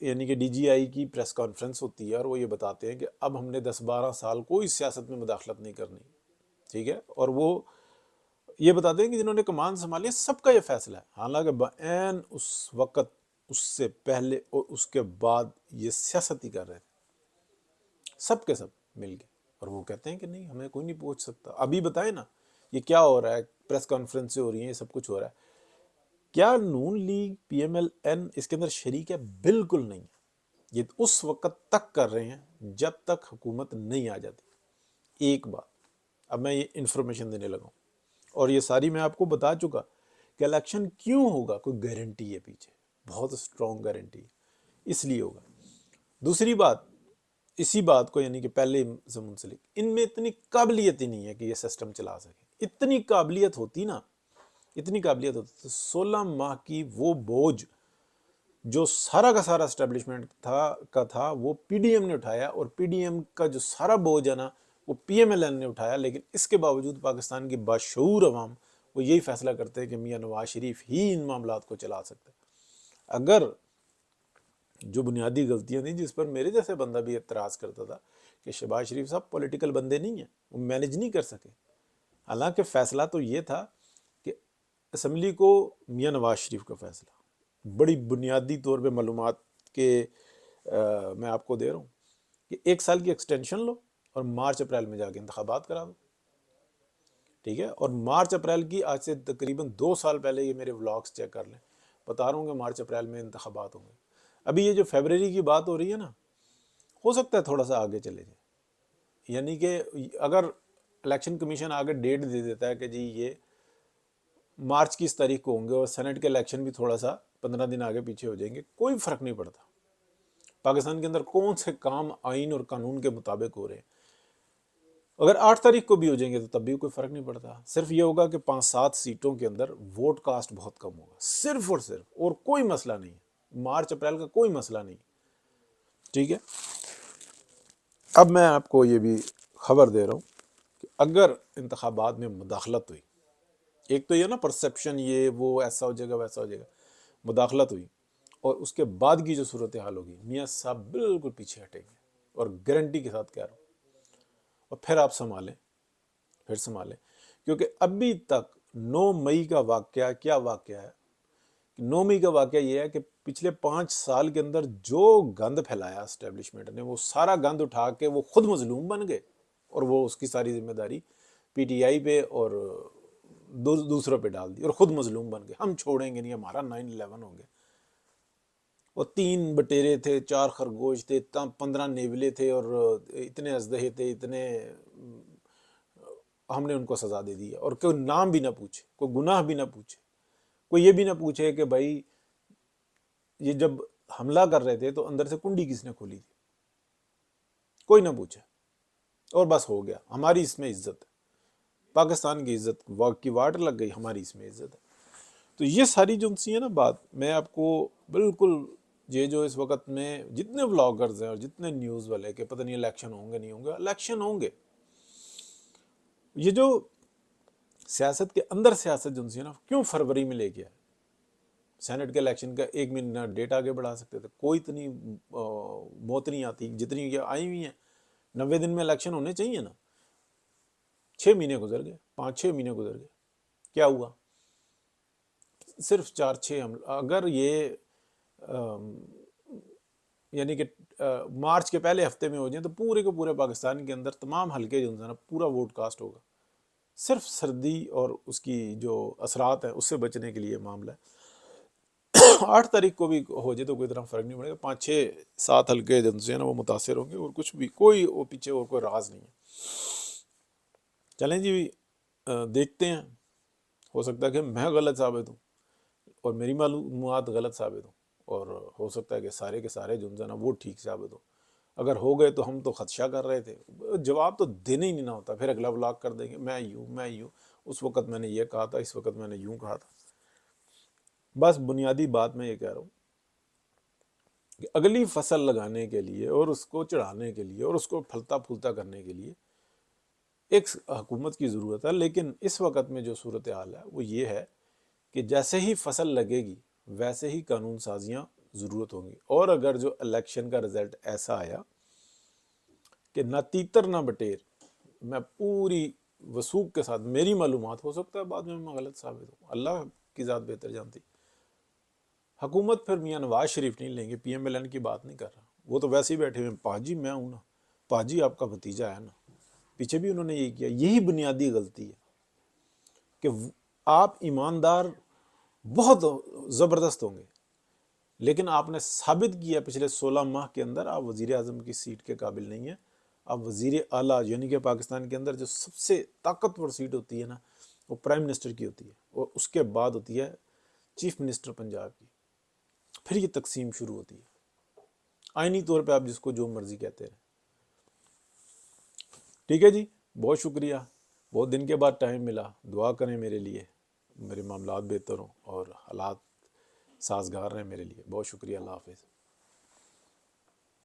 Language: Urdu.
یعنی کہ ڈی جی آئی کی پریس کانفرنس ہوتی ہے اور وہ یہ بتاتے ہیں کہ اب ہم نے 10-12 سال کوئی سیاست میں مداخلت نہیں کرنی، ٹھیک ہے، اور وہ یہ بتاتے ہیں کہ جنہوں نے کمان سنبھالی ہے سب کا یہ فیصلہ ہے، حالانکہ بعین اس وقت، اس سے پہلے اور اس کے بعد یہ سیاست ہی کر رہے تھے سب کے سب مل کے، اور وہ کہتے ہیں کہ نہیں ہمیں کوئی نہیں پوچھ سکتا۔ ابھی بتائیں نا یہ کیا ہو رہا ہے، پریس کانفرنس ہو رہی ہیں، یہ سب کچھ ہو رہا ہے، کیا نون league P M L N اس کے اندر شریک ہے؟ بالکل نہیں، یہ اس وقت تک کر رہے ہیں جب تک حکومت نہیں آ جاتی۔ ایک بات اب میں یہ انفارمیشن دینے لگا ہوں، اور یہ ساری میں آپ کو بتا چکا کہ الیکشن کیوں ہوگا، کوئی گارنٹی ہے پیچھے، بہت اسٹرانگ گارنٹی ہے، اس لیے ہوگا۔ دوسری بات، اسی بات کو یعنی کہ پہلے سے منسلک، ان میں اتنی قابلیت ہی نہیں ہے کہ یہ سسٹم چلا سکے۔ اتنی قابلیت ہوتی نا، اتنی قابلیت ہوتی تو 16 ماہ کی وہ بوجھ جو سارا کا سارا اسٹیبلشمنٹ تھا وہ پی ڈی ایم نے اٹھایا، اور پی ڈی ایم کا جو سارا بوجھ ہے نا وہ پی ایم ایل این نے اٹھایا، لیکن اس کے باوجود پاکستان کی باشعور عوام وہ یہی فیصلہ کرتے ہیں کہ میاں نواز شریف ہی ان معاملات کو چلا سکتے ہیں۔ اگر جو بنیادی غلطیاں تھیں جس پر میرے جیسے بندہ بھی اعتراض کرتا تھا کہ شہباز شریف صاحب پولیٹیکل بندے نہیں ہیں، وہ مینج نہیں کر سکے، حالانکہ فیصلہ تو یہ تھا کہ اسمبلی کو میاں نواز شریف کا فیصلہ بڑی بنیادی طور پہ معلومات کے میں آپ کو دے رہا ہوں کہ 1 سال کی ایکسٹینشن لو اور مارچ اپریل میں جا کے انتخابات کرا دو، ٹھیک ہے، اور مارچ اپریل کی آج سے تقریباً 2 سال پہلے، یہ میرے ولاگس چیک کر لیں، بتا رہا ہوں کہ مارچ اپریل میں انتخابات ہوں گے۔ ابھی یہ جو فیبرری کی بات ہو رہی ہے نا، ہو سکتا ہے تھوڑا سا آگے چلے جائے، یعنی کہ اگر الیکشن کمیشن آگے ڈیٹ دے دیتا ہے کہ جی یہ مارچ کی اس تاریخ کو ہوں گے اور سینٹ کے الیکشن بھی تھوڑا سا 15 دن آگے پیچھے ہو جائیں گے، کوئی فرق نہیں پڑتا۔ پاکستان کے اندر کون سے کام آئین اور قانون کے مطابق ہو رہے ہیں، اگر 8 تاریخ کو بھی ہو جائیں گے تو تب بھی کوئی فرق نہیں پڑتا، صرف یہ ہوگا کہ 5-7 سیٹوں کے اندر ووٹ کاسٹ بہت کم ہوگا، صرف اور صرف، اور کوئی مسئلہ نہیں ہے، مارچ اپریل کا کوئی مسئلہ نہیں، ٹھیک ہے۔ اب میں آپ کو یہ بھی خبر دے رہا ہوں کہ اگر انتخابات میں مداخلت ہوئی، ایک تو یہ نا پرسیپشن، یہ وہ ایسا ہو جائے گا ویسا ہو جائے گا، مداخلت ہوئی اور اس کے بعد کی جو صورتحال ہوگی، میاں صاحب بالکل پیچھے ہٹیں گے، اور گارنٹی کے ساتھ کہہ رہا ہوں، اور پھر آپ سنبھالیں، پھر سنبھالیں، کیونکہ ابھی تک 9 مئی کا واقعہ کیا واقعہ ہے، 9 مئی کا واقعہ یہ ہے کہ پچھلے 5 سال کے اندر جو گند پھیلایا اسٹیبلشمنٹ نے، وہ سارا گند اٹھا کے وہ خود مظلوم بن گئے، اور وہ اس کی ساری ذمہ داری پی ٹی آئی پہ اور دوسروں پہ ڈال دی، اور خود مظلوم بن گئے، ہم چھوڑیں گے نہیں، ہمارا 9/11 ہو گیا۔ وہ 3 بٹیرے تھے، 4 خرگوش تھے، 15 نیولے تھے، اور اتنے اژدہے تھے، اتنے، ہم نے ان کو سزا دے دی، اور کوئی نام بھی نہ پوچھے، کوئی گناہ بھی نہ پوچھے، کوئی یہ بھی نہ پوچھے کہ بھائی یہ جب حملہ کر رہے تھے تو اندر سے کنڈی کس نے کھولی تھی، کوئی نہ پوچھے، اور بس ہو گیا۔ ہماری اس میں عزت ہے، پاکستان کی عزت کی واٹ لگ گئی، ہماری اس میں عزت ہے۔ تو یہ ساری جو سی ہے نا بات، میں آپ کو بالکل، یہ جو اس وقت میں جتنے ولاگرز ہیں اور جتنے نیوز والے کہ پتہ نہیں الیکشن ہوں گے نہیں ہوں گے، الیکشن ہوں گے۔ یہ جو سیاست کے اندر سیاست جو سی ہے نا، کیوں فروری میں لے کے آئے؟ سینٹ کے الیکشن کا 1 مہینہ ڈیٹ آگے بڑھا سکتے تھے، کوئی اتنی موت نہیں آتی جتنی یہ آئی ہوئی ہیں۔ 90 دن میں الیکشن ہونے چاہیے نا، 6 مہینے گزر گئے، 5-6 مہینے گزر گئے، کیا ہوا؟ صرف 4-6 اگر یہ یعنی کہ مارچ کے پہلے ہفتے میں ہو جائیں تو پورے کے پورے پاکستان کے اندر تمام حلقے جو ہیں نا پورا ووٹ کاسٹ ہوگا۔ صرف سردی اور اس کی جو اثرات ہیں اس سے بچنے کے لیے معاملہ ہے۔ 8 تاریخ کو بھی ہو جائے تو کوئی طرح فرق نہیں پڑے گا، 5-6-7 حلقے جو ہیں نا وہ متاثر ہوں گے، اور کچھ بھی کوئی وہ پیچھے اور کوئی راز نہیں ہے۔ چلیں جی، دیکھتے ہیں، ہو سکتا ہے کہ میں غلط ثابت ہوں اور میری معلومات غلط ثابت ہوں، اور ہو سکتا ہے کہ سارے کے سارے جو ہیں نا وہ ٹھیک ثابت ہوں۔ اگر ہو گئے تو ہم تو خدشہ کر رہے تھے، جواب تو دینے ہی نہیں نہ ہوتا، پھر اگلا بلاگ کر دیں گے میں یوں، اس وقت میں نے یہ کہا تھا، اس وقت میں نے یوں کہا تھا۔ بس بنیادی بات میں یہ کہہ رہا ہوں کہ اگلی فصل لگانے کے لیے اور اس کو چڑھانے کے لیے اور اس کو پھلتا پھولتا کرنے کے لیے ایک حکومت کی ضرورت ہے، لیکن اس وقت میں جو صورتحال ہے وہ یہ ہے کہ جیسے ہی فصل لگے گی ویسے ہی قانون سازیاں ضرورت ہوں گی. اور اگر جو الیکشن کا رزلٹ ایسا آیا کہ نہ تیتر نہ بٹیر، میں پوری وثوق کے ساتھ، میری معلومات، ہو سکتا ہے بعد میں غلط ثابت ہوں، اللہ کی ذات بہتر جانتی، حکومت پھر میاں نواز شریف نہیں لیں گے. پی ایم ایل این کی بات نہیں کر رہا، وہ تو ویسے ہی بیٹھے ہوئے ہیں. پاجی میں ہوں نا، پاجی آپ کا بھتیجا ہے نا. پیچھے بھی انہوں نے یہی کیا. یہی بنیادی غلطی ہے کہ آپ ایماندار بہت زبردست ہوں گے، لیکن آپ نے ثابت کیا پچھلے 16 ماہ کے اندر آپ وزیر اعظم کی سیٹ کے قابل نہیں ہیں. آپ وزیر اعلیٰ، یعنی کہ پاکستان کے اندر جو سب سے طاقتور سیٹ ہوتی ہے نا، وہ پرائم منسٹر کی ہوتی ہے، اور اس کے بعد ہوتی ہے چیف منسٹر پنجاب کی. پھر یہ تقسیم شروع ہوتی ہے. آئینی طور پہ آپ جس کو جو مرضی کہتے رہیں. ٹھیک ہے جی، بہت شکریہ. بہت دن کے بعد ٹائم ملا. دعا کریں میرے لیے، میرے معاملات بہتر ہوں اور حالات سازگار رہیں میرے لیے. بہت شکریہ. اللہ حافظ.